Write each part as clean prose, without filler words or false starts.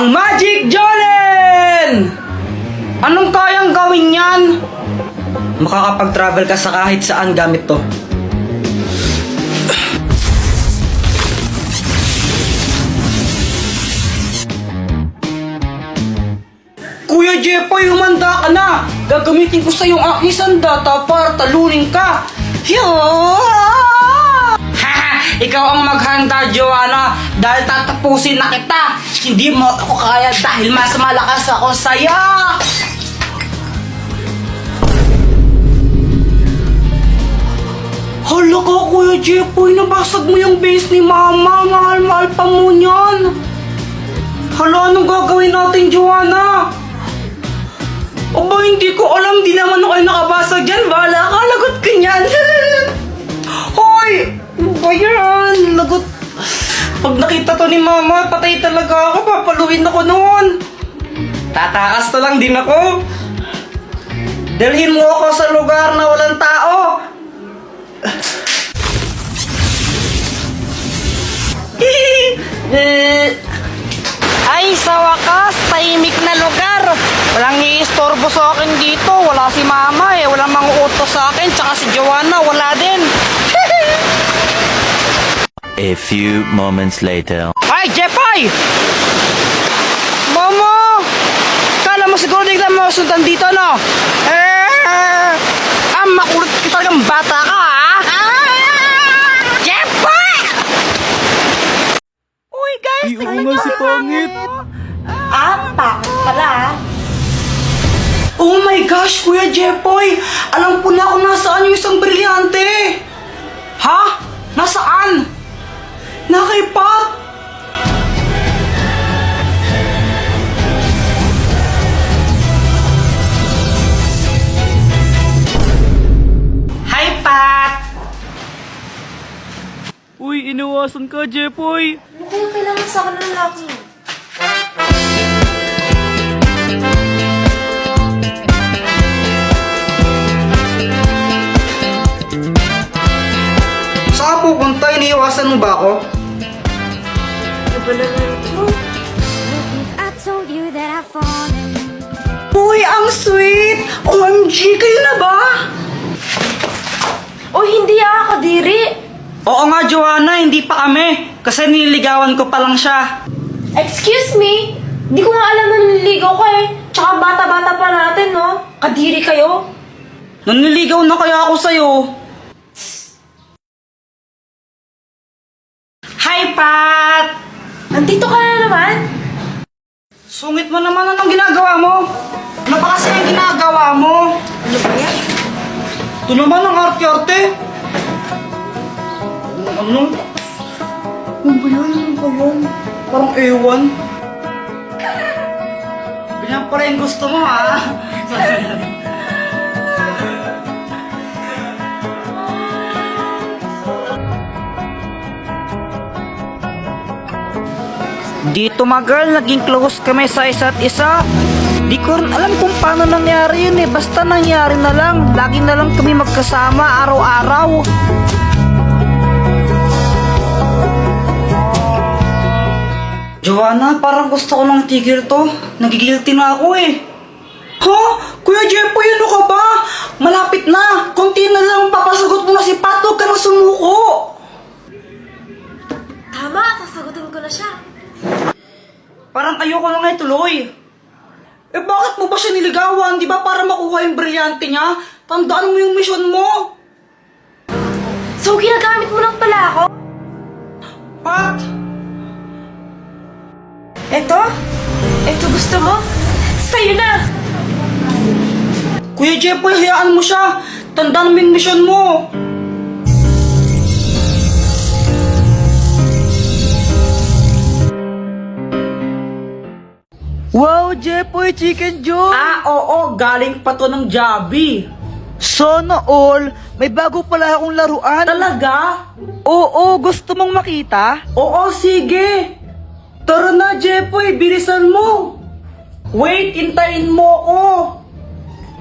Ang Magic Jolen! Anong kayang gawin yan? Makakapag-travel ka sa kahit saan gamit to. Kuya Jepoy, humanda ka na! Gagamitin ko sa yung aking sandata para talunin ka! Ikaw ang maghanda, Joanna, dahil tatapusin na kita! Hindi mo ako kaya dahil mas malakas ako sa'yo! Hala ka, Kuya Jepoy, nabasag mo yung base ni Mama. Mahal-mahal pa mo niyan. Hala, anong gagawin natin, Joanna? Aba, hindi ko alam. Di naman ako yung nakabasag dyan. Bahala ka, lagot ka niyan. Hoy! Ano ba yan? Lagot. Pag nakita to ni Mama, patay talaga ako. Papaluin ako noon. Tatakas to lang din ako. Dalhin mo ako sa lugar na walang tao. Ay, sa wakas, tahimik na lugar. Walang iistorbo sa akin dito. Wala si Mama eh. Walang manguutos sa akin. Tsaka si Joanna, wala din. A few moments later. Ay, Jepoy! Mama! Kala mo siguro di ka masundan dito, no? Makulit ka talagang bata ka, ha? Jepoy! Uy, guys, tignan nyo si Pangit. Pangit pala. Oh my gosh, Kuya Jepoy! Alam ko na kung nasaan yung isang brilyante! Ha? Nasaan? Nakaipat! Hi, Pat! Uy, inawasan ka, Jepoy! Ano kaya kailangan sa akin ng lalaki? Saan pupunta? Iniiwasan mo ba ako? Ano ba naman ito? I told you that I've fallen. Uy, ang sweet! OMG, kayo na ba? O hindi Kadiri. Oo nga, Joanna, hindi pa kami. Kasi nililigawan ko pa lang siya. Excuse me? Di ko nga alam na nililigaw ka eh. Tsaka bata-bata pa natin, no? Kadiri kayo. Naniligaw na kaya ako sa'yo. Hi, Pat! Andito ka na naman? Sungit mo naman, anong ginagawa mo? Ano pa kasi ang ginagawa mo? Ano ba yan? Ito naman ang arte-arte. Ano? Ano ba yan? Ano ba yan? Parang ewan. Ganyan pala yung gusto mo, ha? Dito mga girl, naging close kami sa isa't isa. Di ko rin alam kung paano nangyari yun eh. Basta nangyari na lang. Lagi na lang kami magkasama araw-araw. Joanna, parang gusto ko nang tigil to. Nagigilty na ako eh. Ha? Kuya Jepoy, ano ka ba? Malapit na. Kunti na lang papasagot mo na si Pat. Huwag ka nang sumuko. Tama, sasagutin ko na siya. Parang ayoko na nga ituloy. Eh bakit mo ba siya niligawan? Di ba para makuha yung brilyante niya? Tandaan mo yung mission mo. So, ginagamit mo lang pala ako? Pat! Eto? Eto gusto mo? Sa'yo na! Kuya Jepoy, hayaan mo siya. Tandaan mo yung mission mo. Wow, Jepoy, chicken joy! Oo, galing pa to ng Jollibee. Sana all, may bago pala akong laruan. Talaga? Oo, gusto mong makita? Oo, sige. Tara na, Jepoy, bilisan mo. Wait, intayin mo ko.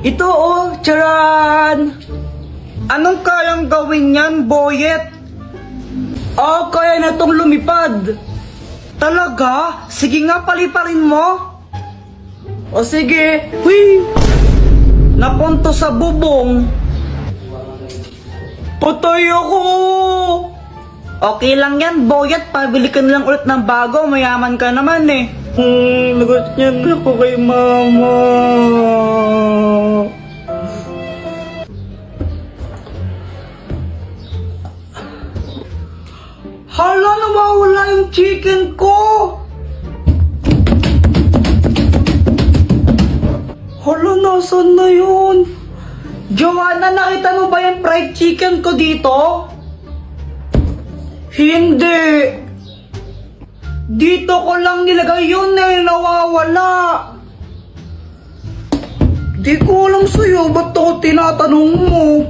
Ito oh, charan. Anong kayang gawin yan, Boyet? Kaya na tong lumipad. Talaga? Sige nga, paliparin mo. O sige. Huy! Napunto sa bubong. Patay ako! Okay lang yan, boyat. Pabili ka na lang ulit ng bago. Mayaman ka naman eh. Lagot niya na ako kay mama. Hala, nawawala yung chicken ko! Hala, nasan na yun? Joanna, nakita mo ba yung fried chicken ko dito? Hindi. Dito ko lang nilagay yun eh, nawawala. Di ko alam sa'yo, ba't ako tinatanong mo?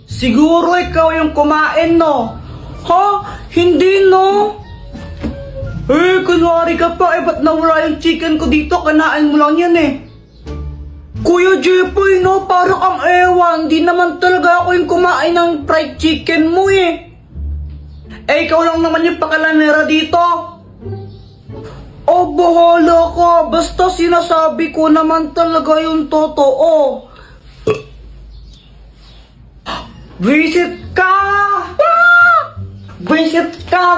Siguro ikaw yung kumain, no? Ha? Hindi, no? Eh, kunwari ka pa, ba't nawala yung chicken ko dito? Kanain mo lang yan eh. Kuya Jepoy, no? Parang ang ewan. Di naman talaga ako yung kumain ng fried chicken mo eh. Eh, ikaw lang naman yung pakalamera dito. Oh, bahala ka. Basta sinasabi ko naman talaga yung totoo. Visit ka!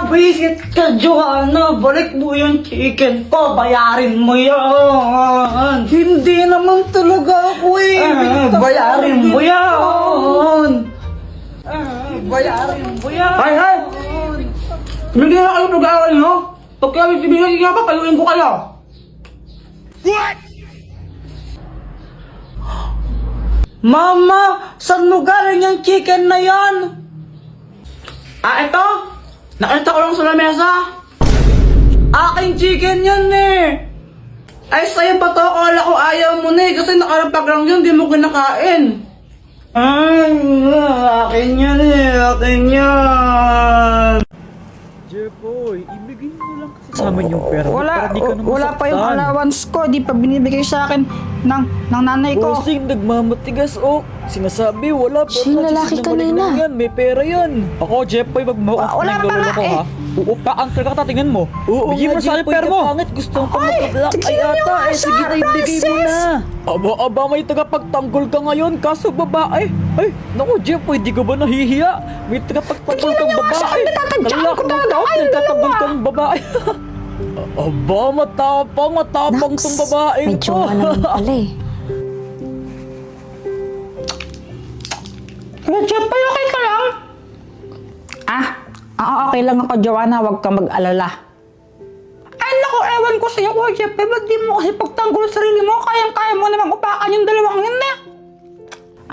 Visit ka, Joanna. Balik mo yung chicken ko. Bayarin mo yan. Hindi naman talaga ako eh. Bayarin mo yan. Bayarin mo yan. Hay! Hindi na kayo nag-aaral, no? Pag kami sibigay nga pa, payuin ko kayo. What? Mama, saan mo galing yung chicken na yan? Ito? Nakita ko lang sa lamesa. Aking chicken yan eh. Ay, sa'yo ba to? Akala ko ayaw mo na eh. Kasi nakarapag lang yun, di mo kinakain. Ay, akin yan eh. Akin yan. Jepoy, ibigay mo lang kasi sa amin yung pera. Wala pa yung allowance ko. Di pa binibigay sa akin ng nanay ko. Bossing, nagmamatigas oh. Sinasabi, wala pa. Siya yung lalaki kanina. Yan, may pera yan. Ako, Jepoy, magmaupo Wala ng pa lolo nga ko eh. ha. Uupaan ka tingnan mo. Oo, Bigyan mo sa akin pera mo. Pangit, gusto ko mag-black ay ata. Eh, sige na, ibigay mo na. Aba, may tagapagtanggol ka ngayon, kaso babae. Ay, naku, Jepoy, di ka ba nahihiya? May tagapagtanggol kang babae. Nagtatanggol kang babae. Aba, matapang tong babae May to. jowa naman pala eh. Kuya Jepoy, okay ka lang? Okay lang ako, Joanna. Huwag kang mag-alala. Ay, naku, ewan ko sa'yo, Kuya Jepoy. Ba't di mo kasi pagtanggol sa sarili mo? Kayang-kaya mo namang upakan yung dalawang yun eh.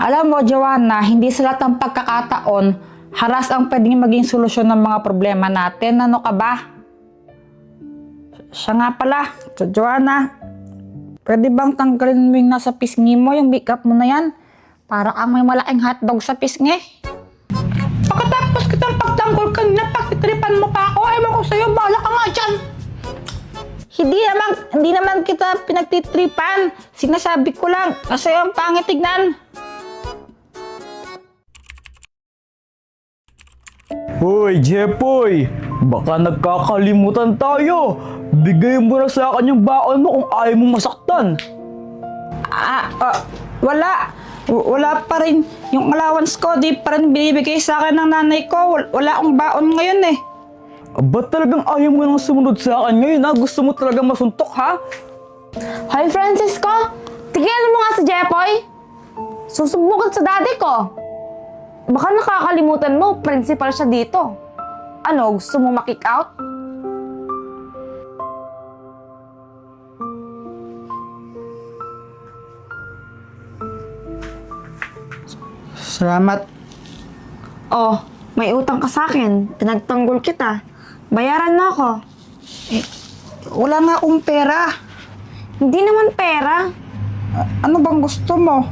Alam mo, Joanna, hindi sa lahat ng pagkakataon, haras ang pwedeng maging solusyon ng mga problema natin. Ano ka ba? Siya nga pala, Joanna, pwede bang tanggalin mo yung nasa pisngi mo, yung makeup mo na yan? Para kang may malaking hotdog sa pisngi. Pagkatapos kitang pagtanggol kanina, pagtitripan mo pa ako, ewan ko sa'yo, bahala ka nga dyan. Hindi naman kita pinagtitripan. Sinasabi ko lang, kasi yung pangit tignan. Hoy, Jepoy! Baka nagkakalimutan tayo! Bigay mo na sa akin yung baon mo kung ayaw mong masaktan! Wala pa rin yung allowance ko. Di pa rin binibigay sa akin ng nanay ko. Wala akong baon ngayon eh. Ba't talagang ayaw mo nang sumunod sa akin ngayon ha? Gusto mo talagang masuntok ha? Hoy, Francisco! Tigilan mo nga si Jepoy! Susubukan sa daddy ko! Baka nakakalimutan mo, principal siya dito. Ano, gusto mo ma-kick out? Salamat. Oh, may utang ka sa akin. Pinagtanggol kita. Bayaran mo ako. Wala nga akong pera. Hindi naman pera. Ano bang gusto mo?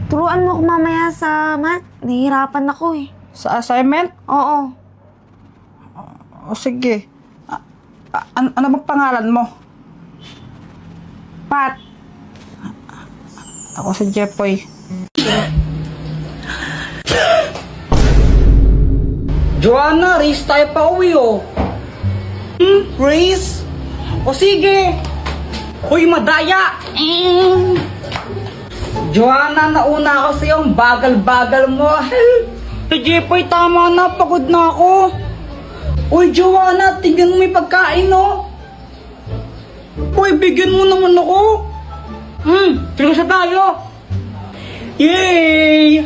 Turuan mo ako mamaya sa math. Nahihirapan ako eh. Sa assignment? Oo. O sige. Ano bang pangalan mo? Pat, Ako si Jepoy. Joanna, race tayo pa uwi oh. Race? O sige. Uy, madaya. Joanna, nauna ako sa iyong bagal-bagal mo. Si Jepoy, tama na. Pagod na ako. Uy, Joanna, tingnan mo may pagkain, no? Uy, bigyan mo naman ako. Sige tayo. Yay!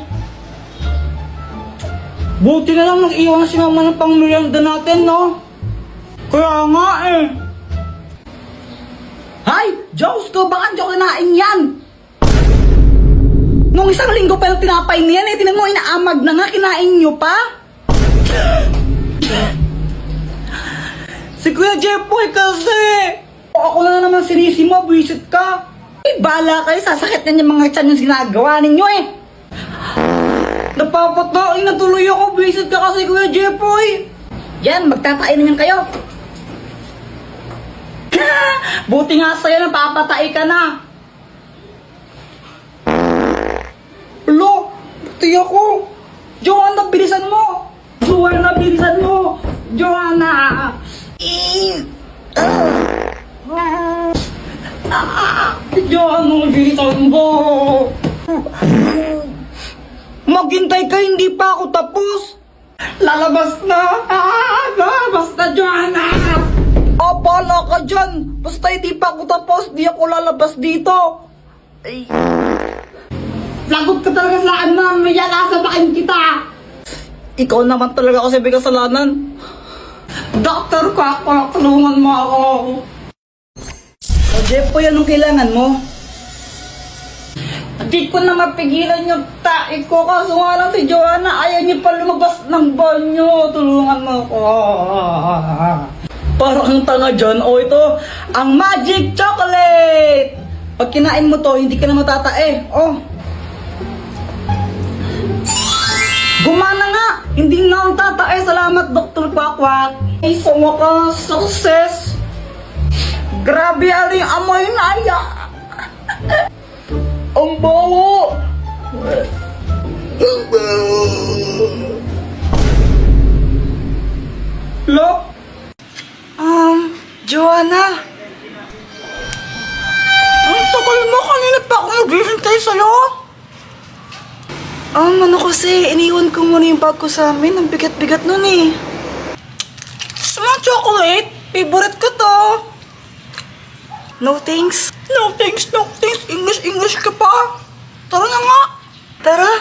Buti na lang nag-iwan si mama ng pang-merienda natin, no? Kaya nga eh. Hay! Diyos ko, baka hindi ko kinain yan! Nung isang linggo pa yung tinapay niyan eh, tinan mo, inaamag na nga, kinain nyo pa? Si Kuya Jepoy kasi! Ako na naman sinisi mo, visit ka! Ay, bala kayo, sasakit na yung mga tiyan yung ginagawa ninyo eh! Napapatain na tuloy ako, visit ka kasi Kuya Jepoy! Yan, magtatain na yan kayo! Buti nga sa'yo, napapatay ka na! Lo, buti ako! Joanna, bilisan mo! Joanna, bilisan mo! Joanna! Joanna, bilisan mo! Maghintay ka, hindi pa ako tapos! Lalabas na! Lalabas na, Joanna! Bala ka dyan! Basta hindi pa ako tapos, di ako lalabas dito! Ay. Lagot ka talaga sa akin, mamaya nasabakin kita! Ikaw naman talaga kasi may kasalanan. Doktor ko ako, tulungan mo ako. O Jepoy, anong kailangan mo? Di ko na mapigilan yung tae ko, kaso nga lang si Joanna ayaw niya pa lumabas ng banyo. Tulungan mo ako. Parang ang tanga dyan. O ito, ang magic chocolate! Pag kinain mo to, hindi ka na matatae. Oh. Gumana nga! Hindi na ako tatae. Salamat, Dr. Kwakwak. Ay, sa wakas, success! Grabe, aling amoy na aya! Ang bawo! Lo? Joanna? Ang tagal mo, kanina pa ako maghihintay sa'yo. Ano kasi, iniwan ko muna yung bag ko sa amin. Ang bigat-bigat nun eh. Small chocolate? Favorite ko to. No thanks. No thanks, no thanks. English ka pa. Tara na nga. Tara.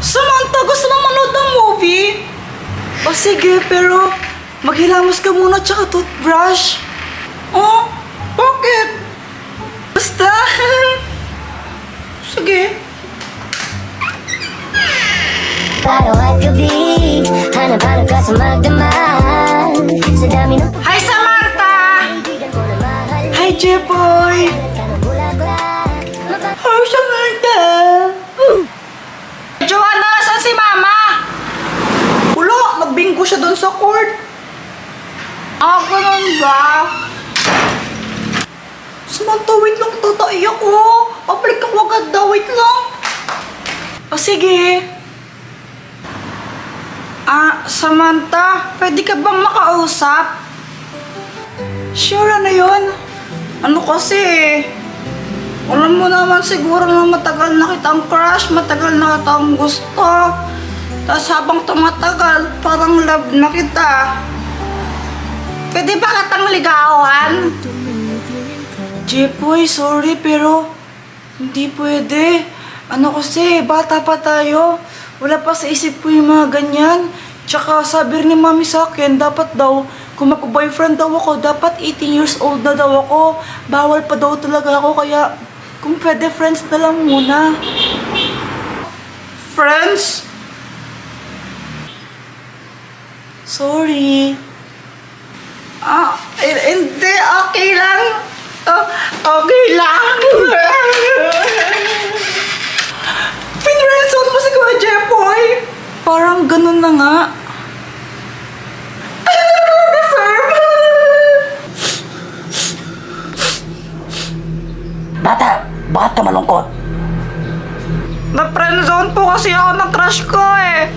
Samantha, gusto mo manood ng movie? O sige, pero maghilamos ka muna tsaka toothbrush. Oh, bakit? Basta. Sige. Para ka be hanap-hanap ka sa magdamag sa dami ng Hi, Samantha! kaibigan ko na mahal Hi, Jepoy! ka ng bulag-bulag Hi, Samantha! Joanna, saan si Mama? Ulo, nagbingko siya doon sa court. Ganun ba? Samantha, wait lang, tatay ako. Pabalik ako agad daw, wait lang. O sige. Samantha, pwede ka bang makausap? Sure, ano yun? Ano kasi alam mo naman siguro na matagal na kitang crush, matagal na kitang gusto. Tapos habang tumatagal, parang love na kita. Pwede ba kitang ligawan? Jepoy, sorry pero hindi pwede. Ano kasi, bata pa tayo. Wala pa sa isip ko yung mga ganyan. Tsaka sabi rin ni mami sa akin, dapat daw, kung mag-boyfriend daw ako, dapat 18 years old na daw ako. Bawal pa daw talaga ako, kaya kung pwede, friends na lang muna. Friends? Sorry. Hindi, okay lang. Okay lang. Pinrensot mo si Kuya Jepoy. Parang ganun na nga. Bata, bakit ka malungkot? Na-friendzone po kasi ako ng crush ko eh.